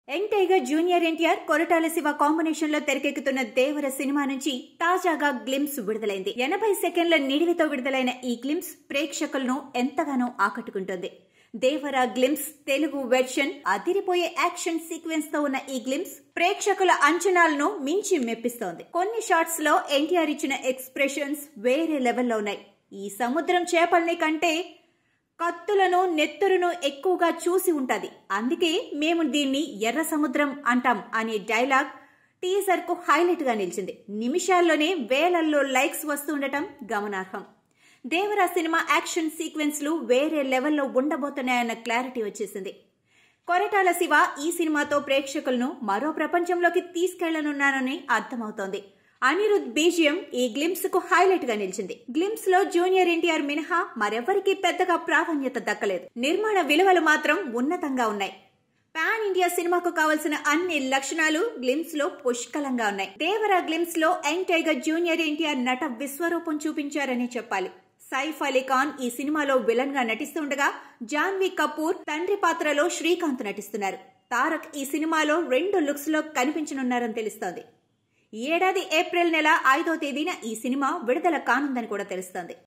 Young tiger junior NTR Koratala Shiva combination లో తెరకెక్కుతున్న దేవర cinema నుంచి తాజాగా గ్లిమ్స్ విడుదలైంది. 80 సెకండ్ల నిడివితో విడుదలైన ఈ గ్లిమ్స్ ప్రేక్షకులను ఎంతగానో ఆకట్టుకుంటుంది. దేవర గ్లిమ్స్ తెలుగు వెర్షన్ అదిరిపోయే యాక్షన్ సీక్వెన్స్ తో ఉన్న ఈ గ్లిమ్స్ ప్రేక్షకుల అంచనాలను మించి మెప్పిస్తోంది. కొన్ని షాట్స్ లో ఎన్టీఆర్ ఇచ్చిన ఎక్స్ప్రెషన్స్ వేరే లెవెల్లో ఉన్నాయి. ఈ సముద్రం చేపల్ని కంటే కత్తులను నెత్తురును ఎక్కువగా చూసి ఉంటది, అందుకే మేము దీన్ని ఎర్ర సముద్రం అంటాం అనే డైలాగ్ టీజర్ కు హైలైట్ గా నిలిచింది. నిమిషాల్లోనే వేలల్లో లైక్స్ వస్తుండటం గమనార్హం. దేవర సినిమా యాక్షన్ సీక్వెన్స్ లు వేరే లెవెల్లో ఉండబోతున్నాయన్న క్లారిటీ వచ్చేసింది. కొరటాల శివ ఈ సినిమాతో ప్రేక్షకులను మరో ప్రపంచంలోకి తీసుకెళ్లనున్నారని అర్థమవుతోంది. అనిరుద్ బీజియం ఈ గ్లిమ్స్ కు హైలైట్ గా నిలిచింది. గ్లిమ్స్ లో జూనియర్ ఎన్టీఆర్ మినహా మరెవరికి పెద్దగా ప్రాధాన్యత దక్కలేదు. నిర్మాణ విలువలు మాత్రం ఉన్నతంగా ఉన్నాయి. పాన్ ఇండియా సినిమాకు కావలసిన అన్ని లక్షణాలు గ్లిమ్స్ లో పుష్కలంగా ఉన్నాయి. దేవర గ్లిమ్స్ లో యంగ్ టైగర్ జూనియర్ ఎన్టీఆర్ నట విశ్వరూపం చూపించారని చెప్పాలి. సైఫ్ అలీ ఖాన్ ఈ సినిమాలో విలన్ గా నటిస్తుండగా జాన్వీ కపూర్ తండ్రి పాత్రలో శ్రీకాంత్ నటిస్తున్నారు. తారక్ ఈ సినిమాలో 2 లుక్స్ లో కనిపించనున్నారని తెలుస్తోంది. ఈ ఏడాది ఏప్రిల్ నెల 5వ తేదీన ఈ సినిమా విడుదల కానుందని కూడా తెలుస్తోంది.